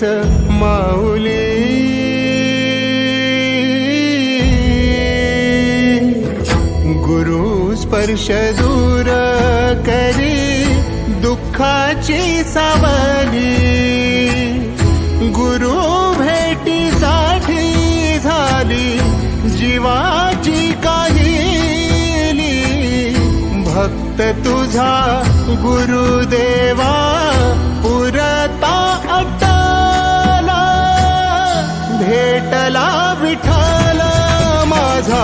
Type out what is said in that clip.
हीच माऊली गुरु स्पर्श दूर करी दुःखाची सावली गुरु भेटीसाठी झाली जीवाची काहिली भक्त तुझा गुरुदेवा पुरता अटला भेटला विठ्ठल माझा